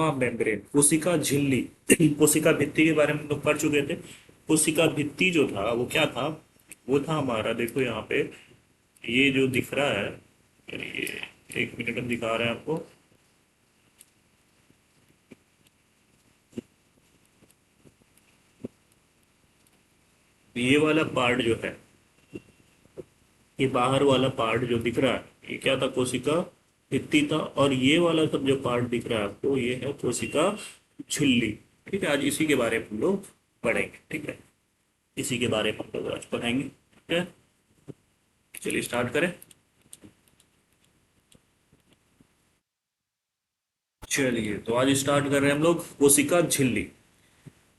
Membrane, कोशिका झिल्ली। कोशिका भित्ति के बारे में हम लोग पढ़ चुके थे। कोशिका भित्ति जो था वो क्या था? वो था हमारा, देखो यहाँ पे ये जो दिख रहा है, ये एक मिनट हम दिखा रहे हैं आपको। ये वाला पार्ट जो है, ये बाहर वाला पार्ट जो दिख रहा है, ये क्या था? कोशिका भित्ति था। और ये वाला सब जो पार्ट दिख रहा है आपको, ये है कोशिका झिल्ली। ठीक है, आज इसी के बारे में हम लोग पढ़ेंगे। ठीक है, इसी के बारे में हम लोग आज पढ़ेंगे। ठीक है, चलिए स्टार्ट करें। चलिए, तो आज स्टार्ट कर रहे हैं हम लोग कोशिका झिल्ली।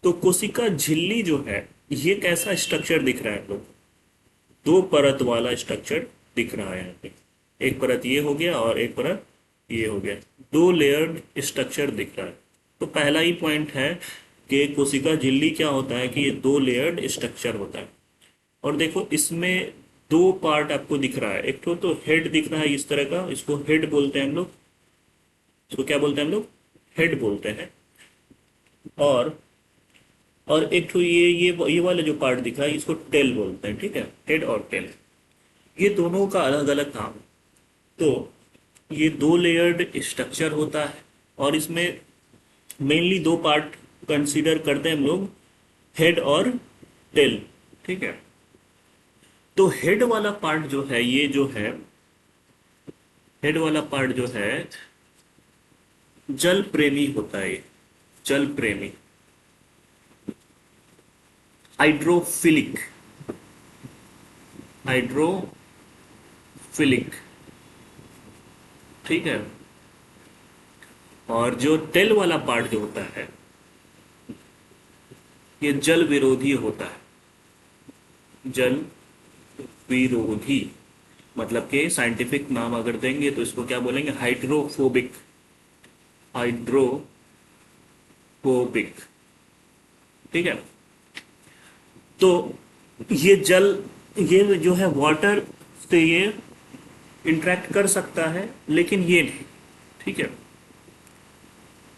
तो कोशिका झिल्ली जो है, ये कैसा स्ट्रक्चर दिख रहा है हम लोग? दो परत वाला स्ट्रक्चर दिख रहा है यहाँ पे। एक परत ये हो गया और एक परत ये हो गया। दो लेयर्ड स्ट्रक्चर दिख रहा है। तो पहला ही पॉइंट है कि कोशिका झिल्ली क्या होता है कि ये दो लेयर्ड स्ट्रक्चर होता है। और देखो इसमें दो पार्ट आपको दिख रहा है। एक तो हेड दिख रहा है इस तरह का, इसको हेड बोलते हैं हम लोग। इसको क्या बोलते हैं हम लोग? हेड बोलते हैं। और एक तो ये वाला जो पार्ट दिख रहा है, इसको टेल बोलते हैं। ठीक है, हेड और टेल, ये दोनों का अलग अलग नाम है। तो ये दो लेयर्ड स्ट्रक्चर होता है और इसमें मेनली दो पार्ट कंसीडर करते हैं हम लोग, हेड और टेल। ठीक है, तो हेड वाला पार्ट जो है, ये जो है हेड वाला पार्ट जो है, जल प्रेमी होता है। ये जल प्रेमी, हाइड्रोफिलिक, हाइड्रोफिलिक। ठीक है, और जो टेल वाला पार्ट जो होता है, ये जल विरोधी होता है। जल विरोधी मतलब कि साइंटिफिक नाम अगर देंगे तो इसको क्या बोलेंगे? हाइड्रोफोबिक। हाइड्रोफोबिक। ठीक है, तो ये जल, ये जो है वाटर से ये इंटरेक्ट कर सकता है, लेकिन ये नहीं। ठीक है,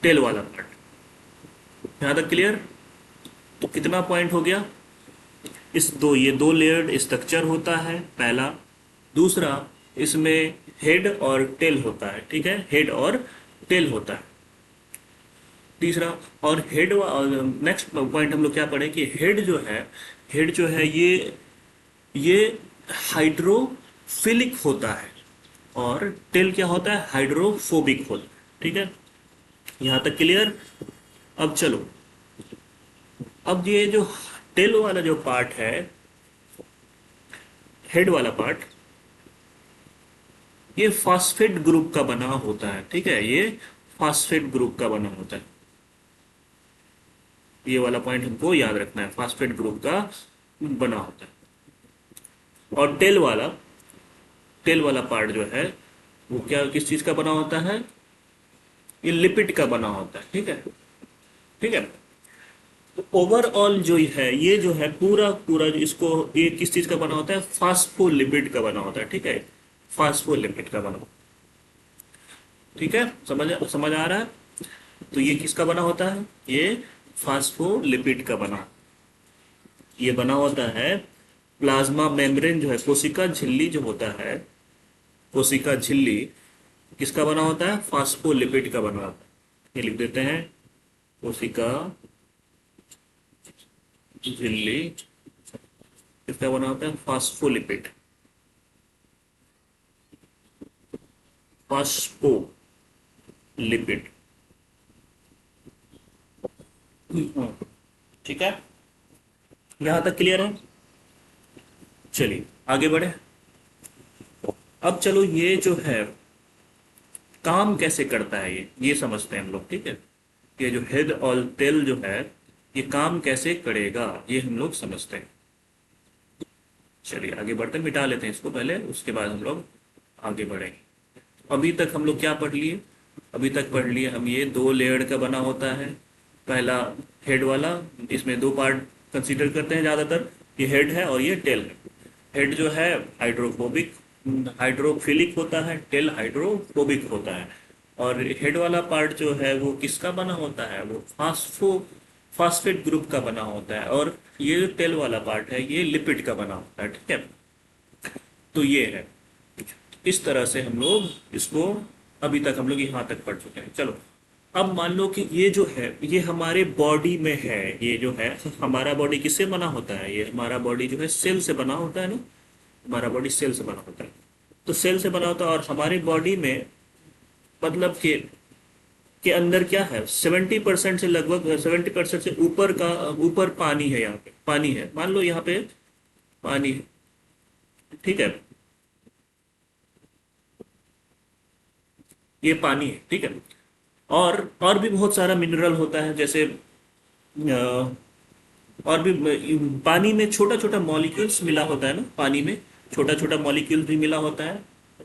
टेल वाला पार्ट। यहां तक क्लियर? तो कितना पॉइंट हो गया? ये दो लेयर्ड स्ट्रक्चर होता है पहला। दूसरा, इसमें हेड और टेल होता है। ठीक है, हेड और टेल होता है। तीसरा, और हेड, नेक्स्ट पॉइंट हम लोग क्या पढ़े कि हेड जो है ये हाइड्रोफिलिक होता है और टेल क्या होता है? हाइड्रोफोबिक होता है। ठीक है, यहां तक क्लियर? अब चलो, अब ये जो टेल वाला जो पार्ट है, हेड वाला पार्ट, ये फास्फेट ग्रुप का बना होता है। ठीक है, ये फास्फेट ग्रुप का बना होता है। ये वाला पॉइंट हमको याद रखना है, फास्फेट ग्रुप का बना होता है। और टेल वाला पार्ट जो है, वो क्या, किस चीज का बना होता है? ये लिपिड का बना होता है। ठीक है, ठीक है। तो ओवरऑल जो है, ये जो है पूरा पूरा जो इसको, ये किस चीज का बना होता है? फास्फोलिपिड का बना होता है। ठीक है, फास्फोलिपिड का बना। ठीक है, समझ समझ आ रहा है? तो ये किसका बना होता है? ये फास्फोलिपिड का बना, ये बना होता है। प्लाज्मा मेम्ब्रेन जो है, कोशिका झिल्ली जो होता है, कोशिका झिल्ली किसका बना होता है? फास्फोलिपिड का बना होता है। ये लिख देते हैं, कोशिका झिल्ली किसका बना होता है? फास्फोलिपिड। फास्फोलिपिड। ठीक है, यहां तक क्लियर है? चलिए आगे बढ़े। अब चलो, ये जो है काम कैसे करता है, ये समझते हैं हम लोग। ठीक है, ये जो हेड और टेल जो है, ये काम कैसे करेगा, ये हम लोग समझते हैं। चलिए आगे बढ़ते हैं, मिटा लेते हैं इसको पहले, उसके बाद हम लोग आगे बढ़ेंगे। अभी तक हम लोग क्या पढ़ लिए? अभी तक पढ़ लिए हम, ये दो लेयर का बना होता है। पहला हेड वाला, इसमें दो पार्ट कंसीडर करते हैं ज़्यादातर, ये हेड है और ये टेल है। हेड जो है हाइड्रोफोबिक, हाइड्रोफिलिक होता है, टेल हाइड्रोफोबिक होता है। और हेड वाला पार्ट जो है वो किसका बना होता है, वो फास्फेट ग्रुप का बना होता है, और ये जो टेल वाला पार्ट है ये लिपिड का बना होता है, ठीक है। तो ये है, इस तरह से हम लोग इसको अभी तक हम लोग यहाँ तक पढ़ चुके हैं। चलो अब मान लो कि ये जो है ये हमारे बॉडी में है, ये जो है हमारा बॉडी किससे बना होता है, ये हमारा बॉडी जो है सेल से बना होता है ना, हमारा बॉडी सेल से बना होता है। तो सेल से बना होता है, और हमारी बॉडी में मतलब के अंदर क्या है, 70% से लगभग 70% से ऊपर का ऊपर पानी है, यहाँ पे पानी है, मान लो यहाँ पे पानी है, ठीक है, ये पानी है, ठीक है। और भी बहुत सारा मिनरल होता है, जैसे और भी पानी में छोटा छोटा मॉलिक्यूल्स मिला होता है ना, पानी में छोटा छोटा मॉलिक्यूल्स भी मिला होता है।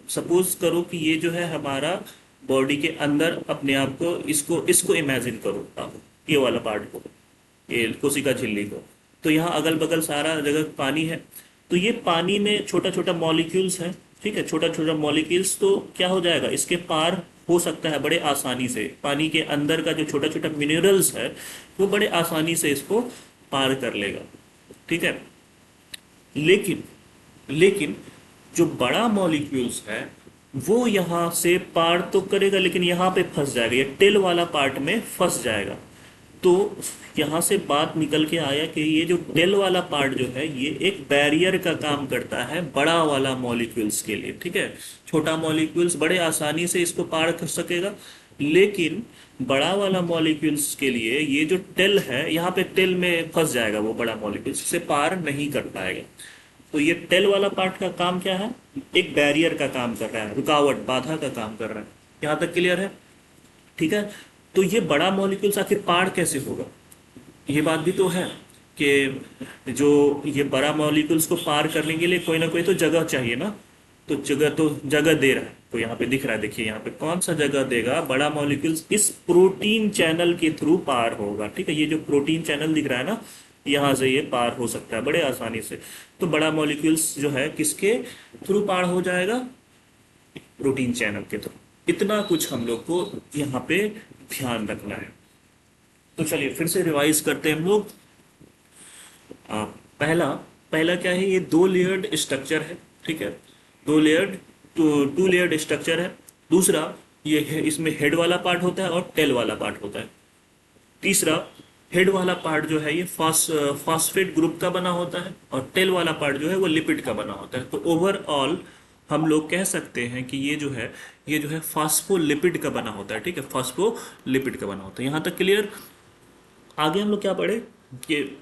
सपोज करो कि ये जो है हमारा बॉडी के अंदर, अपने आप को इसको इसको इमेजिन करो आप, ये वाला पार्ट को, ये कोशिका झिल्ली को। तो यहाँ अगल बगल सारा जगह पानी है, तो ये पानी में छोटा छोटा मॉलिक्यूल्स है, ठीक है, छोटा छोटा मॉलिक्यूल्स। तो क्या हो जाएगा, इसके पार हो सकता है बड़े आसानी से, पानी के अंदर का जो छोटा छोटा मिनरल्स है वो बड़े आसानी से इसको पार कर लेगा, ठीक है। लेकिन लेकिन जो बड़ा मॉलिक्यूल्स है वो यहाँ से पार तो करेगा, लेकिन यहाँ पे फंस जाएगा, ये टेल वाला पार्ट में फंस जाएगा। तो यहाँ से बात निकल के आया कि ये जो टेल वाला पार्ट जो है ये एक बैरियर का काम करता है बड़ा वाला मॉलिक्यूल्स के लिए, ठीक है। छोटा मॉलिक्यूल्स बड़े आसानी से इसको पार कर सकेगा, लेकिन बड़ा वाला मॉलिक्यूल्स के लिए ये जो टेल है यहाँ पे टेल में फंस जाएगा, वो बड़ा मॉलिक्यूल्स से पार नहीं कर पाएगा। तो ये टेल वाला पार्ट का काम क्या है, एक बैरियर का काम कर रहा है, रुकावट बाधा का काम कर रहा है। यहाँ तक क्लियर है, ठीक है। तो ये बड़ा मॉलिक्यूल्स आखिर पार कैसे होगा, ये बात भी तो है कि जो ये बड़ा मॉलिक्यूल्स को पार करने के लिए कोई ना कोई तो जगह चाहिए ना। तो जगह दे रहा है, तो यहाँ पे दिख रहा है, देखिए यहाँ पे कौन सा जगह देगा, बड़ा मॉलिक्यूल्स इस प्रोटीन चैनल के थ्रू पार होगा, ठीक है। ये जो प्रोटीन चैनल दिख रहा है ना, यहाँ से ये पार हो सकता है बड़े आसानी से। तो बड़ा मॉलिक्यूल्स जो है किसके थ्रू पार हो जाएगा, प्रोटीन चैनल के थ्रू। इतना कुछ हम लोग को यहाँ पे ध्यान रखना है। तो चलिए फिर से रिवाइज करते हैं हम लोग। आ, पहला पहला क्या है, ये दो लेयर्ड स्ट्रक्चर है, ठीक है, दो लेयर्ड टू लेयर्ड स्ट्रक्चर है। दूसरा ये है, इसमें हेड वाला पार्ट होता है और टेल वाला पार्ट होता है। तीसरा हेड वाला पार्ट जो है ये फास्फेट ग्रुप का बना होता है, और टेल वाला पार्ट जो है वो लिपिड का बना होता है। तो ओवरऑल हम लोग कह सकते हैं कि ये जो है फास्फोलिपिड का बना होता है, ठीक है, फास्फोलिपिड का बना होता है। यहाँ तक क्लियर। आगे हम लोग क्या पढ़े कि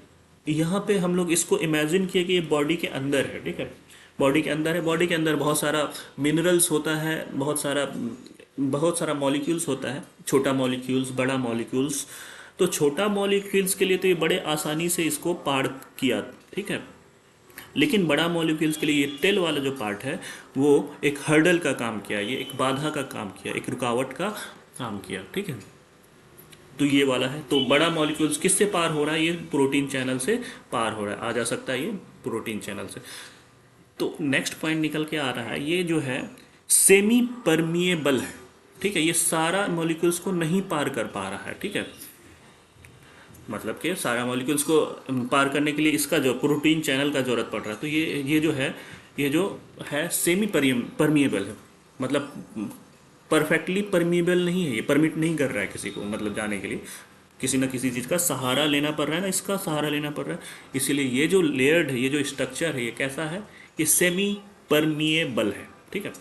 यहाँ पे हम लोग इसको इमेजिन किए कि ये बॉडी के अंदर है, ठीक है, बॉडी के अंदर है, बॉडी के अंदर बहुत सारा मिनरल्स होता है, बहुत सारा मॉलिक्यूल्स होता है, छोटा मॉलिक्यूल्स बड़ा मॉलिक्यूल्स। तो छोटा मॉलिक्यूल्स के लिए तो ये बड़े आसानी से इसको पार किया, ठीक है, लेकिन बड़ा मॉलिक्यूल्स के लिए ये टेल वाला जो पार्ट है वो एक हर्डल का काम किया, ये एक बाधा का काम किया, एक रुकावट का काम किया, ठीक है। तो ये वाला है, तो बड़ा मॉलिक्यूल्स किससे पार हो रहा है, ये प्रोटीन चैनल से पार हो रहा है, आ जा सकता है ये प्रोटीन चैनल से। तो नेक्स्ट पॉइंट निकल के आ रहा है, ये जो है सेमी परमिएबल है, ठीक है, ये सारा मॉलिक्यूल्स को नहीं पार कर पा रहा है, ठीक है। मतलब कि सारा मॉलिक्यूल्स को पार करने के लिए इसका जो प्रोटीन चैनल का जरूरत पड़ रहा है। तो ये जो है सेमी परमिएबल है, मतलब परफेक्टली परमिएबल नहीं है, ये परमिट नहीं कर रहा है किसी को, मतलब जाने के लिए किसी न किसी चीज़ का सहारा लेना पड़ रहा है ना, इसका सहारा लेना पड़ रहा है। इसीलिए ये जो लेयर्ड है, ये जो स्ट्रक्चर है, ये कैसा है, ये सेमी परमिएबल है, ठीक है।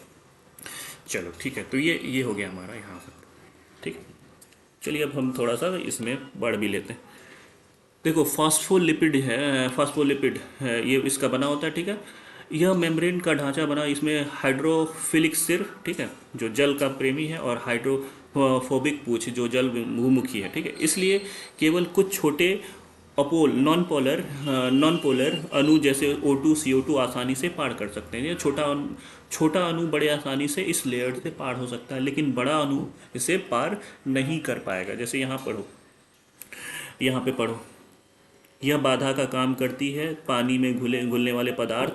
चलो ठीक है, तो ये हो गया हमारा यहाँ से, ठीक है। चलिए अब हम थोड़ा सा इसमें बढ़ भी लेते हैं। देखो फास्फोलिपिड है, ये इसका बना होता है, ठीक है। यह मेम्ब्रेन का ढांचा बना, इसमें हाइड्रोफिलिक सिर, ठीक है, जो जल का प्रेमी है, और हाइड्रोफोबिक पूछ जो जल भूमुखी है, ठीक है। इसलिए केवल कुछ छोटे नॉन पोलर अणु जैसे O2 CO2 आसानी से पार कर सकते हैं। ये छोटा अणु बड़े आसानी से इस लेयर से पार हो सकता है, लेकिन बड़ा अणु इसे पार नहीं कर पाएगा। जैसे यहाँ पे पढ़ो, यह बाधा का काम करती है, पानी में घुलने वाले पदार्थ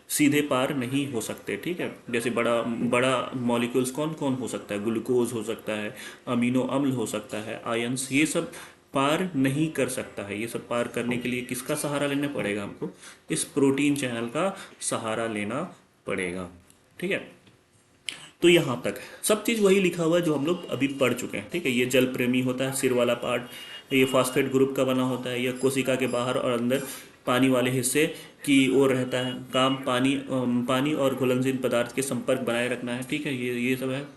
सीधे पार नहीं हो सकते, ठीक है। जैसे बड़ा बड़ा मॉलिक्यूल्स कौन कौन हो सकता है, ग्लूकोज हो सकता है, अमीनो अम्ल हो सकता है, आयंस, ये सब पार नहीं कर सकता है। ये सब पार करने के लिए किसका सहारा लेना पड़ेगा हमको, इस प्रोटीन चैनल का सहारा लेना पड़ेगा, ठीक है। तो यहाँ तक सब चीज़ वही लिखा हुआ है जो हम लोग अभी पढ़ चुके हैं, ठीक है। ये जल प्रेमी होता है, सिर वाला पार्ट, ये फॉस्फेट ग्रुप का बना होता है, यह कोशिका के बाहर और अंदर पानी वाले हिस्से की ओर रहता है। काम पानी और घुलनशील पदार्थ के संपर्क बनाए रखना है, ठीक है। ये सब है।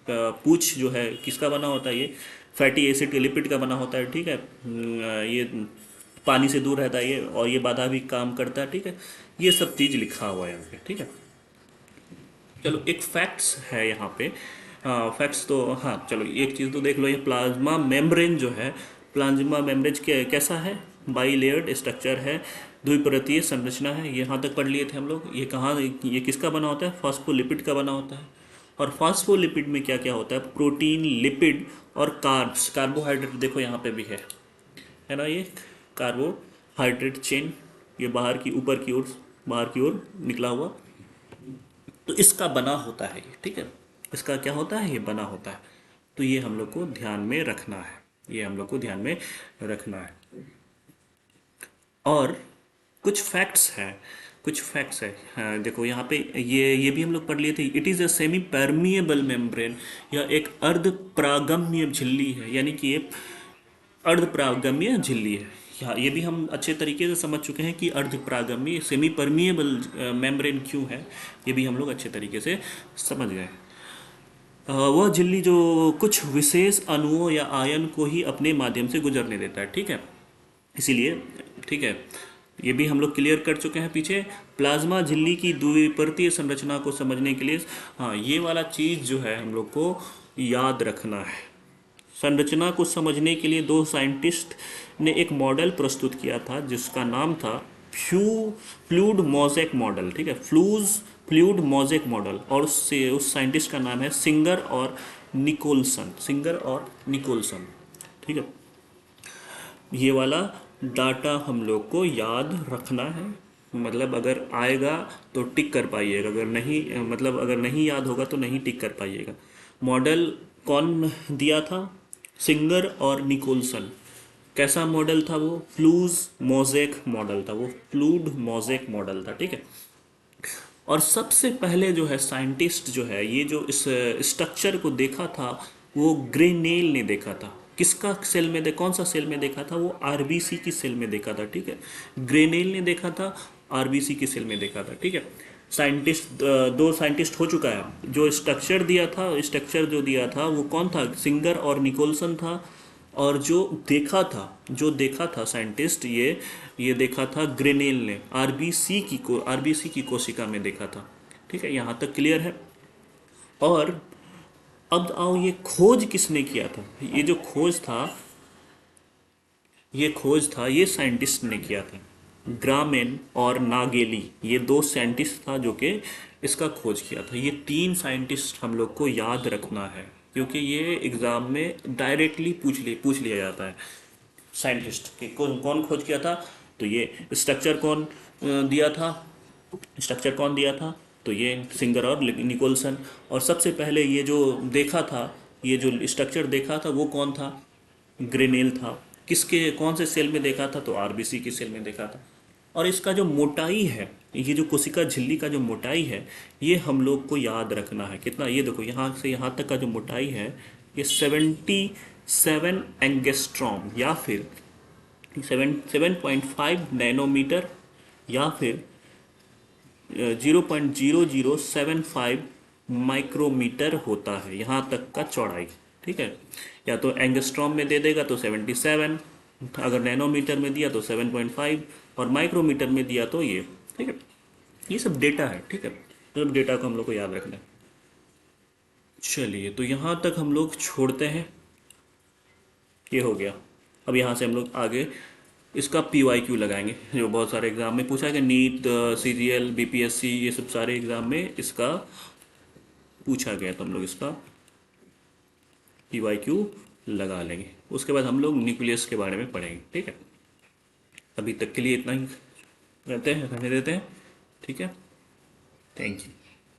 पूछ जो है किसका बना होता है, ये फैटी एसिड लिपिड का बना होता है, ठीक है। ये पानी से दूर रहता है ये, और ये बाधा भी काम करता है, ठीक है। ये सब चीज़ लिखा हुआ है यहाँ पे, ठीक है। चलो एक फैक्ट्स है यहाँ पे। फैक्ट्स तो हाँ, चलो एक चीज़ तो देख लो, ये प्लाज्मा मेम्ब्रेन जो है, प्लाज्मा मेम्ब्रेन कैसा है, बाई लेयर्ड स्ट्रक्चर है, द्विपरतीय संरचना है। यहाँ तक पढ़ लिए थे हम लोग। ये कहाँ, ये किसका बना होता है, फॉस्फोलिपिड का बना होता है। और फॉस्फोलिपिड में क्या क्या होता है, प्रोटीन, लिपिड और कार्ब्स, कार्बोहाइड्रेट देखो यहाँ पे भी है ना, ये कार्बोहाइड्रेट चेन, ये बाहर की ऊपर की ओर, बाहर की ओर निकला हुआ, तो इसका बना होता है ये, ठीक है। इसका क्या होता है, ये बना होता है। तो ये हम लोग को ध्यान में रखना है, ये हम लोग को ध्यान में रखना है। और कुछ फैक्ट्स हैं, कुछ फैक्ट्स है। हाँ, देखो यहाँ पे ये भी हम लोग पढ़ लिए थे। It is a semi permeable membrane, यह एक अर्ध प्रागम्य झिल्ली है, यानी कि ये अर्धप्रागम्य झिल्ली है। ये भी हम अच्छे तरीके से समझ चुके हैं कि अर्धप्रागम्य सेमी परमिएबल मेम्ब्रेन क्यों है, ये भी हम लोग अच्छे तरीके से समझ गए। वह झिल्ली जो कुछ विशेष अणुओं या आयन को ही अपने माध्यम से गुजरने देता है, ठीक है, इसीलिए, ठीक है। ये भी हम लोग क्लियर कर चुके हैं पीछे। प्लाज्मा झिल्ली की द्विपरतीय संरचना को समझने के लिए, हाँ, ये वाला चीज़ जो है हम लोग को याद रखना है। संरचना को समझने के लिए दो साइंटिस्ट ने एक मॉडल प्रस्तुत किया था जिसका नाम था फ्लूड मोज़ेक मॉडल, ठीक है, फ्लूड मोज़ेक मॉडल। और उससे उस साइंटिस्ट का नाम है सिंगर और निकोलसन, सिंगर और निकोलसन, ठीक है। ये वाला डाटा हम लोग को याद रखना है, मतलब अगर आएगा तो टिक कर पाइएगा, अगर नहीं, मतलब अगर नहीं याद होगा तो नहीं टिक कर पाइएगा। मॉडल कौन दिया था, सिंगर और निकोलसन। कैसा मॉडल था वो, फ्लूज मोज़ेक मॉडल था, वो फ्लूड मोज़ेक मॉडल था, ठीक है। और सबसे पहले जो है साइंटिस्ट जो है, ये जो इस स्ट्रक्चर को देखा था वो ग्रेनेल ने देखा था। किसका सेल में कौन सा सेल में देखा था, वो आरबीसी की सेल में देखा था, ठीक है। ग्रेनेल ने देखा था, आरबीसी की सेल में देखा था, ठीक है। साइंटिस्ट, दो साइंटिस्ट हो चुका है। जो स्ट्रक्चर दिया था, स्ट्रक्चर जो दिया था वो कौन था, सिंगर और निकोलसन था। और जो देखा था साइंटिस्ट, ये देखा था ग्रेनेल ने, आरबीसी की कोशिका में देखा था, ठीक है। यहाँ तक क्लियर है। और अब आओ, ये खोज किसने किया था, ये खोज था ये साइंटिस्ट ने किया था, ग्रामेन और नागेली, ये दो साइंटिस्ट था जो कि इसका खोज किया था। ये तीन साइंटिस्ट हम लोग को याद रखना है, क्योंकि ये एग्ज़ाम में डायरेक्टली पूछ लिया जाता है साइंटिस्ट कि कौन कौन खोज किया था। तो ये स्ट्रक्चर कौन दिया था, स्ट्रक्चर कौन दिया था, तो ये सिंगर और निकोलसन। और सबसे पहले ये जो देखा था, ये जो स्ट्रक्चर देखा था वो कौन था, ग्रेनेल था। किसके कौन से सेल में देखा था, तो आरबीसी के सेल में देखा था। और इसका जो मोटाई है, ये जो कोशिका झिल्ली का जो मोटाई है, ये हम लोग को याद रखना है कितना। ये देखो यहाँ से यहाँ तक का जो मोटाई है, ये 77 एंगस्ट्रॉम, या फिर 7.5 नैनोमीटर, या फिर 0.0075 माइक्रोमीटर होता है यहाँ तक का चौड़ाई, ठीक है। या तो एंगस्ट्रॉम में दे देगा तो 77, अगर नैनोमीटर में दिया तो 7.5, और माइक्रोमीटर में दिया तो ये, ठीक है। ये सब डेटा है, ठीक है। तो सब डेटा को हम लोग को याद रखना है। चलिए, तो यहाँ तक हम लोग छोड़ते हैं, ये हो गया। अब यहाँ से हम लोग आगे इसका PYQ लगाएंगे, जो बहुत सारे एग्ज़ाम में पूछा गया, नीट, CGL, BPSC, ये सब सारे एग्ज़ाम में इसका पूछा गया, तो हम लोग इसका PYQ लगा लेंगे। उसके बाद हम लोग न्यूक्लियस के बारे में पढ़ेंगे, ठीक है। अभी तक के लिए इतना ही रहने देते हैं, ठीक है। Thank you.